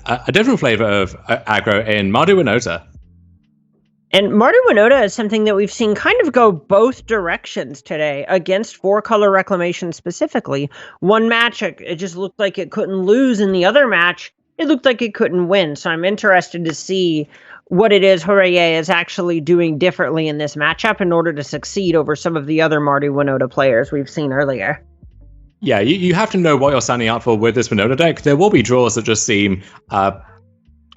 a different flavor of aggro in Mardu Winota. And Mardu Winota is something that we've seen kind of go both directions today against 4-color Reclamation specifically. One match, it just looked like it couldn't lose. In the other match, it looked like it couldn't win. So I'm interested to see what it is Horie is actually doing differently in this matchup in order to succeed over some of the other Mardu Winota players we've seen earlier. Yeah, you have to know what you're signing up for with this Winota deck. There will be draws that just seem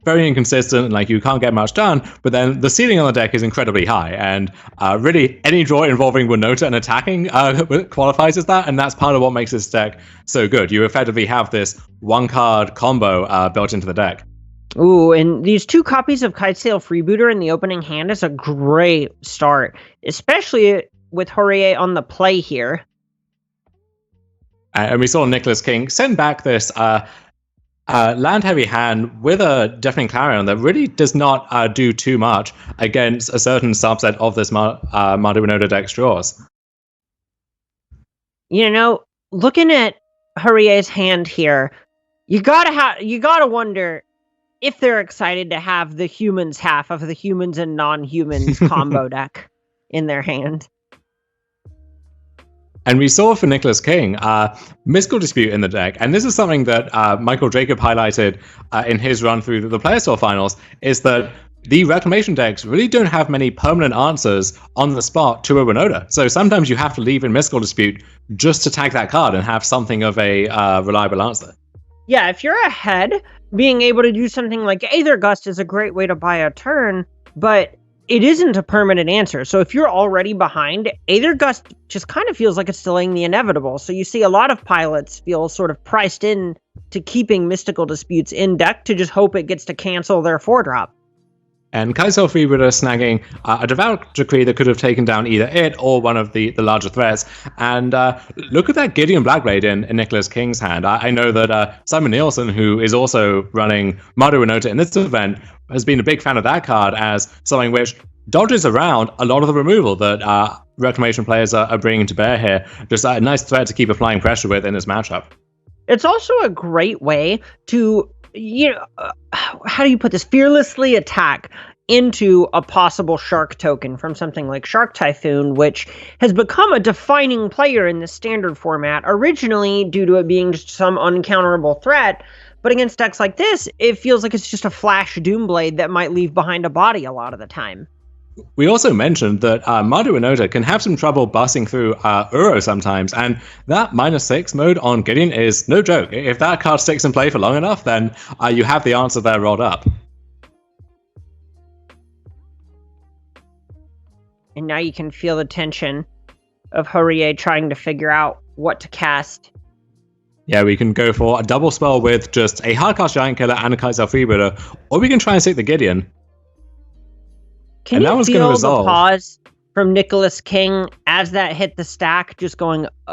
very inconsistent, and like you can't get much done, but then the ceiling on the deck is incredibly high, and really any draw involving Winota and attacking qualifies as that, and that's part of what makes this deck so good. You effectively have this one-card combo built into the deck. Ooh, and these 2 copies of Kitesail Freebooter in the opening hand is a great start, especially with Horie on the play here. And we saw Nicholas King send back this land-heavy hand with a Deafening Clarion that really does not do too much against a certain subset of this Mardu Winota deck's draws. You know, looking at Horie's hand here, you gotta wonder if they're excited to have the humans half of the humans and non-humans combo deck in their hand. And we saw for Nicholas King, Mystical Dispute in the deck. And this is something that Michael Jacob highlighted in his run through the Player Store finals, is that the Reclamation decks really don't have many permanent answers on the spot to a Winota. So sometimes you have to leave in Mystical Dispute just to tag that card and have something of a reliable answer. Yeah, if you're ahead, being able to do something like Aether Gust is a great way to buy a turn, but it isn't a permanent answer. So if you're already behind, Aether Gust just kind of feels like it's delaying the inevitable. So you see a lot of pilots feel sort of priced in to keeping Mystical Disputes in deck to just hope it gets to cancel their 4-drop. And Kai'Sail Freebooter snagging a Devout Decree that could have taken down either it or one of the larger threats. And look at that Gideon Blackblade in Nicholas King's hand. I know that Simon Nielsen, who is also running Mardu Winota in this event, has been a big fan of that card as something which dodges around a lot of the removal that Reclamation players are bringing to bear here. Just a nice threat to keep applying pressure with in this matchup. It's also a great way to, how do you put this? Fearlessly attack into a possible shark token from something like Shark Typhoon, which has become a defining player in the standard format, originally due to it being just some uncounterable threat. But against decks like this, it feels like it's just a flash Doomblade that might leave behind a body a lot of the time. We also mentioned that Mardu Winota can have some trouble busting through Uro sometimes, and that -6 mode on Gideon is no joke. If that card sticks in play for long enough, then you have the answer there rolled up. And now you can feel the tension of Horie trying to figure out what to cast. Yeah, we can go for a double spell with just a hardcast Giant Killer and a Kai'Sail Freebooter, or we can try and stick the Gideon. Can you feel the pause from Nicholas King as that hit the stack, just going, oh.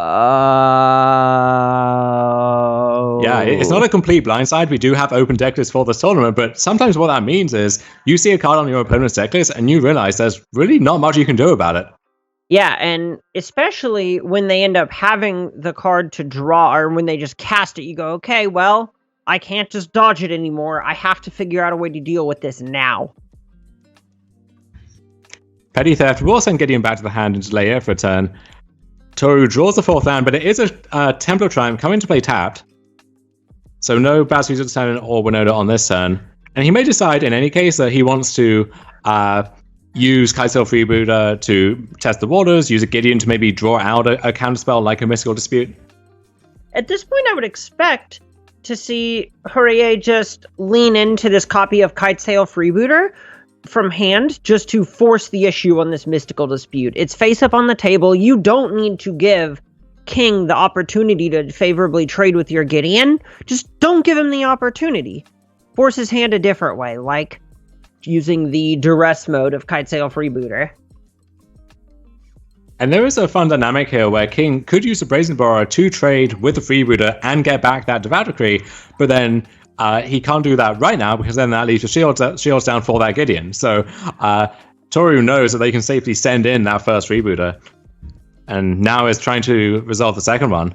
Yeah, it's not a complete blindside. We do have open deck lists for this tournament, but sometimes what that means is you see a card on your opponent's deck list and you realize there's really not much you can do about it. Yeah, and especially when they end up having the card to draw, or when they just cast it, you go, okay, well, I can't just dodge it anymore. I have to figure out a way to deal with this now. Petty Theft will send Gideon back to the hand and delay it for a turn. Toru draws the 4th land, but it is a Templar Triumph coming to play tapped. So no Batteries of Talon or Winota on this turn. And he may decide in any case that he wants to use Kai'Sail Freebooter to test the waters, use a Gideon to maybe draw out a counterspell like a Mystical Dispute. At this point, I would expect to see Horie just lean into this copy of Kitesail Freebooter from hand just to force the issue on this Mystical Dispute. It's face up on the table. You don't need to give King the opportunity to favorably trade with your Gideon. Just don't give him the opportunity. Force his hand a different way, like using the duress mode of Kitesail Freebooter. And there is a fun dynamic here where King could use the Brazen Borrower to trade with the Freebooter and get back that Devout Decree, but then he can't do that right now because then that leaves the shields down for that Gideon. So Toru knows that they can safely send in that first Freebooter, and now is trying to resolve the second one.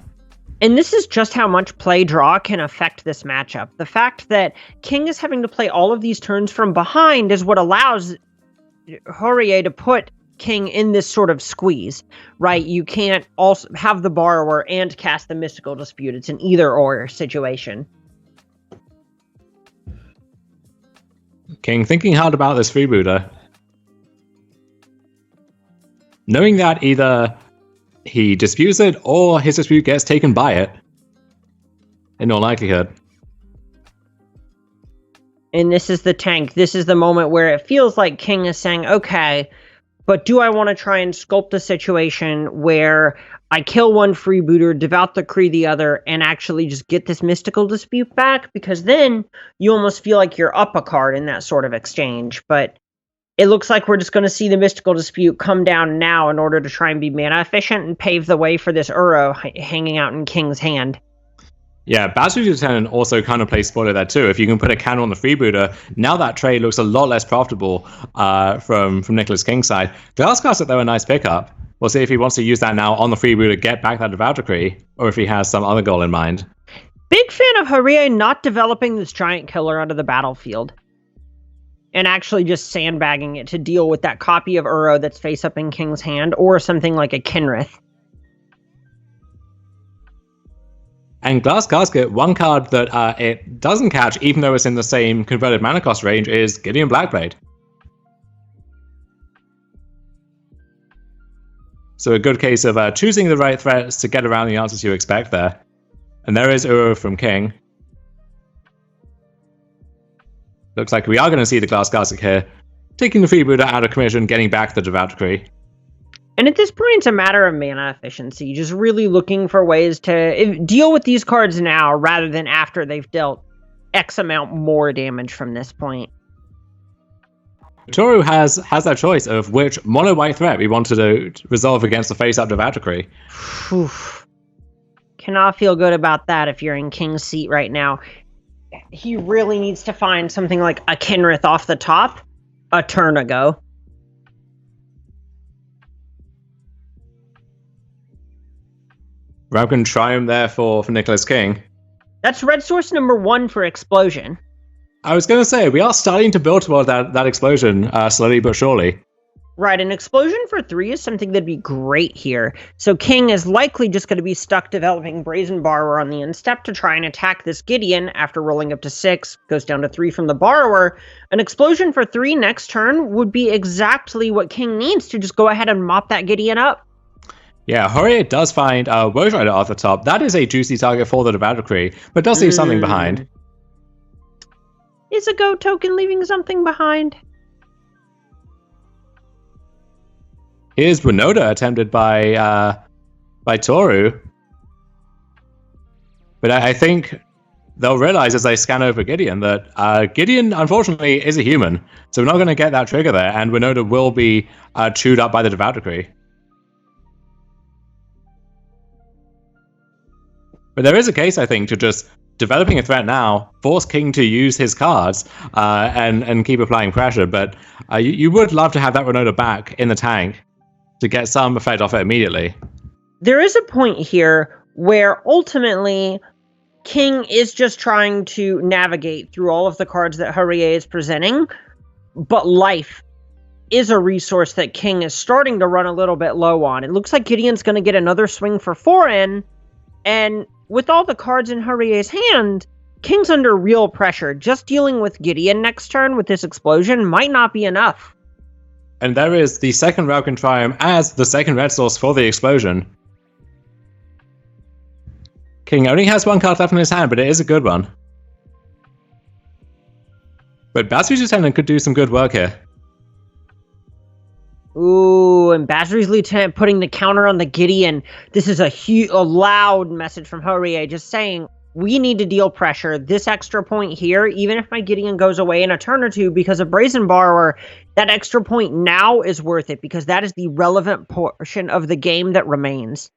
And this is just how much play draw can affect this matchup. The fact that King is having to play all of these turns from behind is what allows Horie to put King in this sort of squeeze, right? You can't also have the borrower and cast the mystical dispute. It's an either-or situation. King thinking hard about this freebooter. Knowing that either he disputes it or his dispute gets taken by it. In all likelihood. And this is the tank. This is the moment where it feels like King is saying, okay, but do I want to try and sculpt a situation where I kill one freebooter, devout decree the other, and actually just get this mystical dispute back? Because then you almost feel like you're up a card in that sort of exchange. But it looks like we're just going to see the mystical dispute come down now in order to try and be mana efficient and pave the way for this Uro hanging out in King's hand. Yeah, Battery Lieutenant also kind of plays spoiler there too. If you can put a counter on the freebooter, now that trade looks a lot less profitable from Nicholas King's side. Glasscaster, though, a nice pickup. We'll see if he wants to use that now on the freebooter, get back that Devout Decree, or if he has some other goal in mind. Big fan of Horie not developing this giant killer onto the battlefield. And actually just sandbagging it to deal with that copy of Uro that's face up in King's hand, or something like a Kinrith. And Glass Casket, one card that it doesn't catch, even though it's in the same converted mana cost range, is Gideon Blackblade. So a good case of choosing the right threats to get around the answers you expect there. And there is Uro from King. Looks like we are going to see the Glass Casket here, taking the freebooter out of commission, getting back the Devout Decree. And at this point, it's a matter of mana efficiency, just really looking for ways to deal with these cards now rather than after they've dealt X amount more damage from this point. Toru has that choice of which mono-white threat we wanted to resolve against the face-up Devout Decree. Cannot feel good about that if you're in King's seat right now. He really needs to find something like a Kinrith off the top a turn ago. Rampant Triumph there for Nicholas King. That's red source number 1 for Explosion. I was going to say, we are starting to build toward that explosion, slowly but surely. Right, an Explosion for 3 is something that'd be great here. So King is likely just going to be stuck developing Brazen Borrower on the instep to try and attack this Gideon after rolling up to 6, goes down to 3 from the Borrower. An Explosion for 3 next turn would be exactly what King needs to just go ahead and mop that Gideon up. Yeah, Horie does find Woj Rider off the top. That is a juicy target for the Devout Decree, but does leave something behind. Is a Go token leaving something behind? Here's Winota attempted by Toru. But I think they'll realize as they scan over Gideon that Gideon, unfortunately, is a human. So we're not going to get that trigger there, and Winota will be chewed up by the Devout Decree. But there is a case, I think, to just developing a threat now, force King to use his cards and keep applying pressure. But you would love to have that Winota back in the tank to get some effect off it immediately. There is a point here where ultimately King is just trying to navigate through all of the cards that Horie is presenting, but life is a resource that King is starting to run a little bit low on. It looks like Gideon's going to get another swing for 4 in, and with all the cards in Horie's hand, King's under real pressure. Just dealing with Gideon next turn with this Explosion might not be enough. And there is the second Raucan Triumph as the second red source for the Explosion. King only has 1 card left in his hand, but it is a good one. But Battery's Lieutenant could do some good work here. Ooh, and Battery's Lieutenant putting the counter on the Gideon. This is a loud message from Horie, just saying, we need to deal pressure. This extra point here, even if my Gideon goes away in a turn or two because of Brazen Borrower, that extra point now is worth it because that is the relevant portion of the game that remains.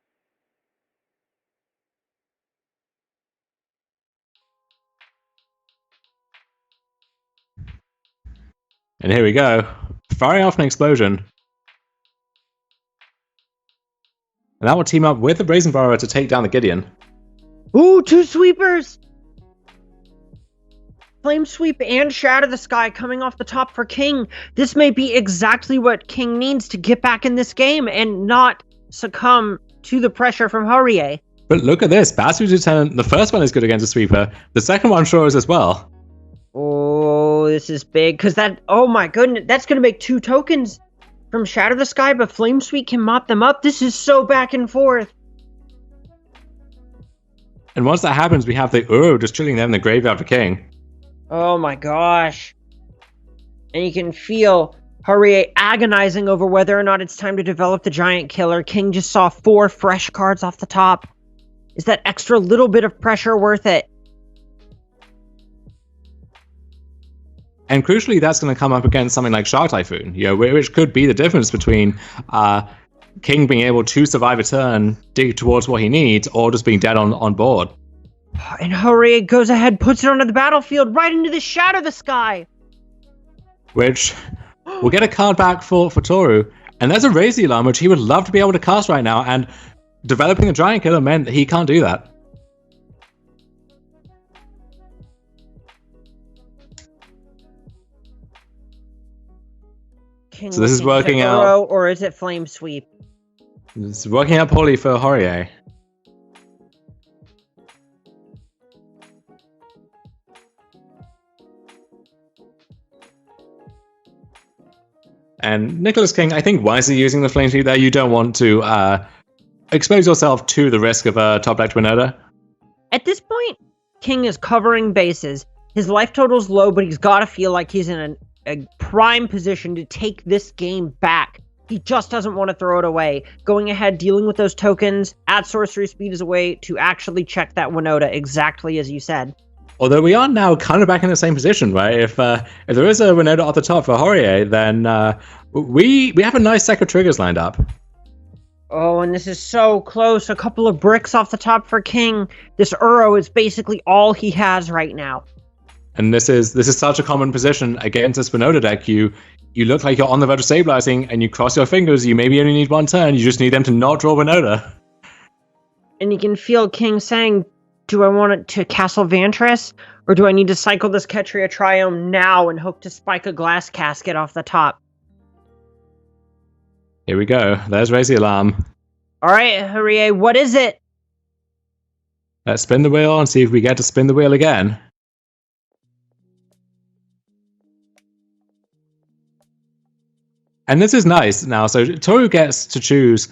And here we go. Firing off an Explosion. And that will team up with the Brazen Borrower to take down the Gideon. Ooh, 2 sweepers! Flame Sweep and Shatter the Sky coming off the top for King. This may be exactly what King needs to get back in this game and not succumb to the pressure from Horie. But look at this. Battery Lieutenant, the first one is good against a sweeper. The second one sure is as well. Oh, this is big. Because that, oh my goodness, that's going to make 2 tokens from Shatter the Sky, but Flame Sweep can mop them up. This is so back and forth. And once that happens, we have the Uro just chilling there in the graveyard for King. Oh my gosh. And you can feel Horie agonizing over whether or not it's time to develop the Giant Killer. King just saw 4 fresh cards off the top. Is that extra little bit of pressure worth it? And crucially, that's going to come up against something like Shark Typhoon, which could be the difference between King being able to survive a turn, dig towards what he needs, or just being dead on board. And Horie goes ahead, puts it onto the battlefield, right into the Shatter the Sky. Which will get a card back for Toru. And there's a Raise the Alarm, which he would love to be able to cast right now. And developing the Giant Killer meant that he can't do that. So this is working out. Or is it Flame Sweep? It's working out poorly for Horie. And Nicholas King, I think, wisely using the Flame Sweep there. You don't want to expose yourself to the risk of a top deck Winota. At this point, King is covering bases. His life total's low, but he's got to feel like he's in a prime position to take this game back. He just doesn't want to throw it away. Going ahead, dealing with those tokens, add sorcery speed as a way to actually check that Winota, exactly as you said. Although we are now kind of back in the same position, right? If there is a Winota off the top for Horie, then we have a nice set of triggers lined up. Oh, and this is so close. A couple of bricks off the top for King. This Uro is basically all he has right now. And this is such a common position against this Winota deck. You look like you're on the verge of stabilizing, and you cross your fingers. You maybe only need 1 turn. You just need them to not draw Winota. And you can feel King saying, do I want it to Castle Vantress, or do I need to cycle this Ketria Triome now and hope to spike a glass casket off the top? Here we go. There's Raise the Alarm. All right, Horie, what is it? Let's spin the wheel and see if we get to spin the wheel again. And this is nice now. So Toru gets to choose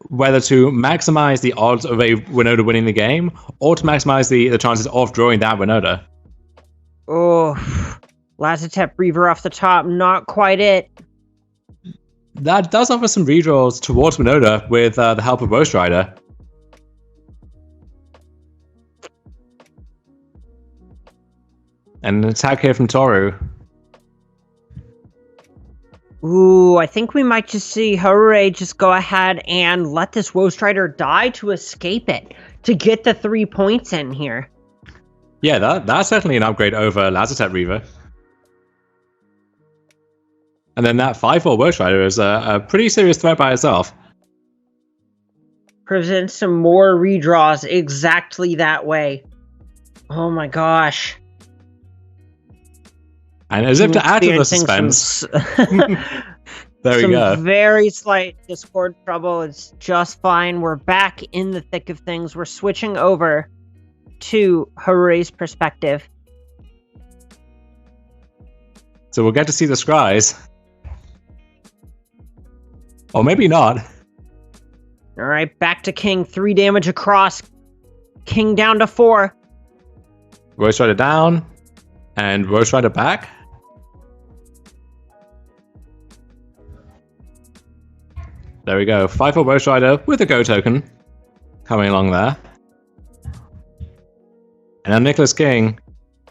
whether to maximize the odds of a Winota winning the game, or to maximize the chances of drawing that Winota. Oh, Lazotep Reaver off the top, not quite it. That does offer some redraws towards Winota with the help of Ghost Rider. And an attack here from Toru. Ooh, I think we might just see Horie just go ahead and let this Ghost Rider die to escape it, to get the 3 points in here. Yeah, that's certainly an upgrade over Lazotep Reaver. And then that 5/4 Ghost Rider is a pretty serious threat by itself. Presents some more redraws exactly that way. Oh my gosh. And as if to add to the suspense, there we go. Some very slight Discord trouble. It's just fine. We're back in the thick of things. We're switching over to Horie's perspective. So we'll get to see the scries. Or maybe not. All right, back to King. 3 damage across. King down to 4. Ghost Rider down. And Ghost Rider back. There we go. 5/4 Ghost Rider with a Go token coming along there. And now Nicholas King,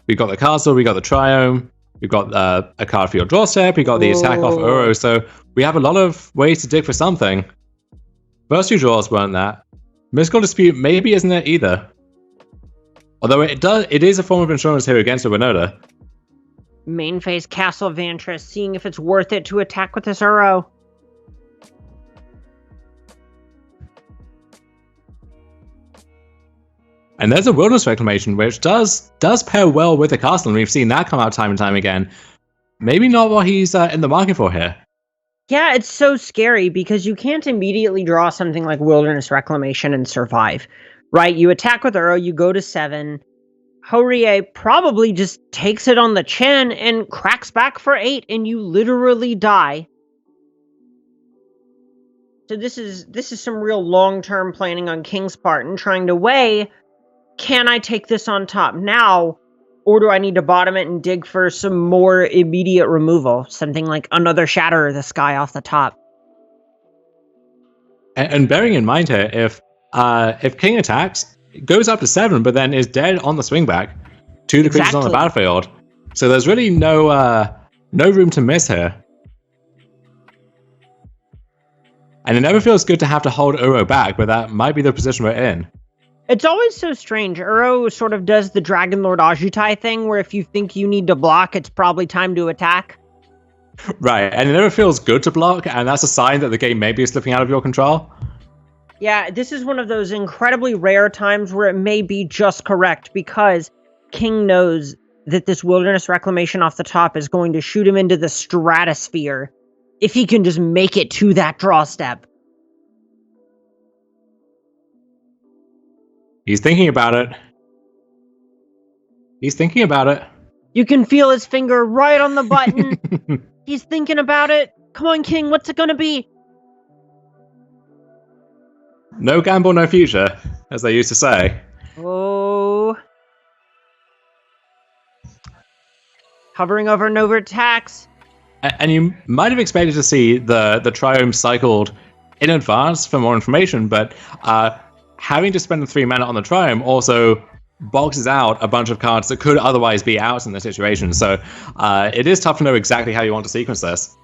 we got the castle, we got the Triome, we got a card for your doorstep, we got the attack off Uro, so we have a lot of ways to dig for something. First 2 draws weren't that. Mystical Dispute maybe isn't it either. Although it is a form of insurance here against a Winota. Main phase Castle Vantress, seeing if it's worth it to attack with this Uro. And there's a Wilderness Reclamation, which does pair well with the castle, and we've seen that come out time and time again. Maybe not what he's in the market for here. Yeah, it's so scary because you can't immediately draw something like Wilderness Reclamation and survive, right? You attack with Uro, you go to 7. Horie probably just takes it on the chin and cracks back for 8, and you literally die. So this is some real long-term planning on King's part and trying to weigh, can I take this on top now, or do I need to bottom it and dig for some more immediate removal? Something like another Shatter of the Sky off the top. And bearing in mind here, if King attacks, it goes up to 7, but then is dead on the swing back to the creatures on the battlefield. So there's really no room to miss here. And it never feels good to have to hold Uro back, but that might be the position we're in. It's always so strange. Uro sort of does the Dragon Lord Ajutai thing, where if you think you need to block, it's probably time to attack. Right, and it never feels good to block, and that's a sign that the game may be slipping out of your control. Yeah, this is one of those incredibly rare times where it may be just correct, because King knows that this Wilderness Reclamation off the top is going to shoot him into the stratosphere if he can just make it to that draw step. He's thinking about it. He's thinking about it. You can feel his finger right on the button. He's thinking about it. Come on, King, what's it gonna be? No gamble, no future, as they used to say. Oh. Hovering over Nova attacks. And you might have expected to see the Triome cycled in advance for more information, but having to spend the 3 mana on the Triome also boxes out a bunch of cards that could otherwise be out in the situation. So it is tough to know exactly how you want to sequence this.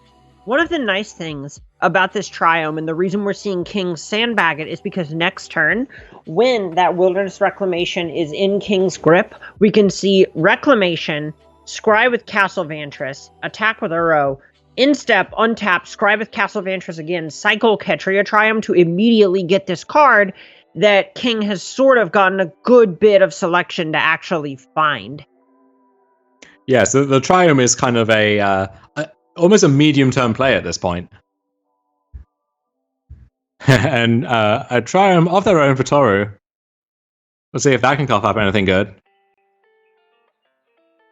One of the nice things about this Triome, and the reason we're seeing King sandbag it, is because next turn, when that Wilderness Reclamation is in King's grip, we can see Reclamation, Scry with Castle Vantress, attack with Uro, instep, untap, Scry with Castle Vantress again, cycle Ketria Triome to immediately get this card that King has sort of gotten a good bit of selection to actually find. Yeah, so the Triome is kind of almost a medium-term play at this point. And a Triome of their own for Toru. We'll see if that can cough up anything good.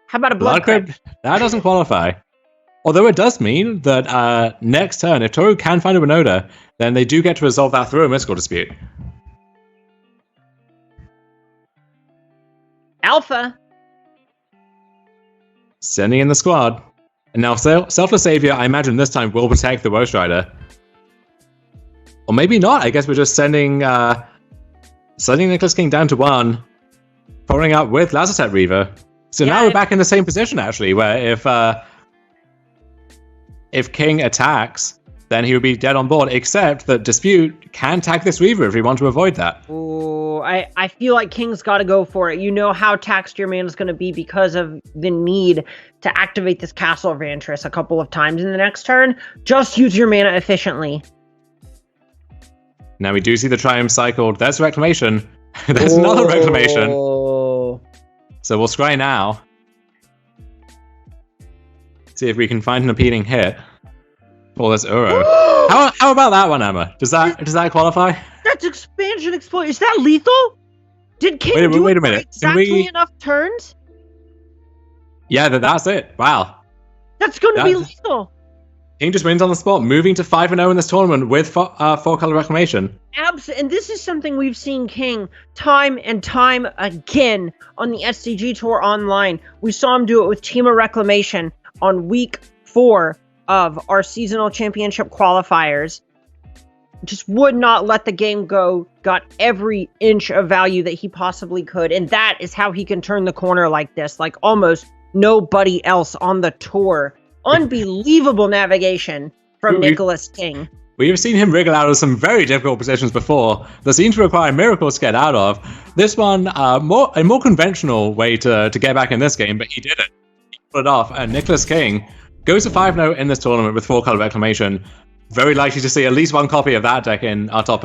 How about a Blood Crypt? That doesn't qualify. Although it does mean that next turn, if Toru can find a Winota, then they do get to resolve that through a mystical dispute. Alpha. Sending in the squad. And now Selfless Savior, I imagine this time, will protect the Ghost Rider. Or maybe not. I guess we're just sending Nicholas King down to 1, following up with Lazatet Reaver. So now we're back in the same position, actually, where if King attacks, then he would be dead on board, except that Dispute can tag this Reaver if we want to avoid that. Ooh, I feel like King's got to go for it. You know how taxed your mana is going to be because of the need to activate this Castle Vantress a couple of times in the next turn. Just use your mana efficiently. Now we do see the Triumph cycled. There's Reclamation. There's another Reclamation. So we'll scry now. See if we can find an appealing hit. Oh, there's Uro. How about that one, Emma? Does that qualify? That's Expansion Exploit. Is that lethal? Did King do it for exactly enough turns? Yeah, that's it. Wow. That's going to be lethal. King just wins on the spot, moving to 5-0 in this tournament with 4-color Reclamation. And this is something we've seen King time and time again on the SCG Tour online. We saw him do it with Team of Reclamation on week 4 of our seasonal championship qualifiers. Just would not let the game go, got every inch of value that he possibly could, and that is how he can turn the corner like this, like almost nobody else on the tour. Unbelievable navigation from Nicholas King. We've seen him wriggle out of some very difficult positions before that seem to require miracles to get out of. This one, a more conventional way to get back in this game, but he did it. He pulled it off, and Nicholas King goes to 5-0 in this tournament with 4-color Reclamation. Very likely to see at least one copy of that deck in our top 8.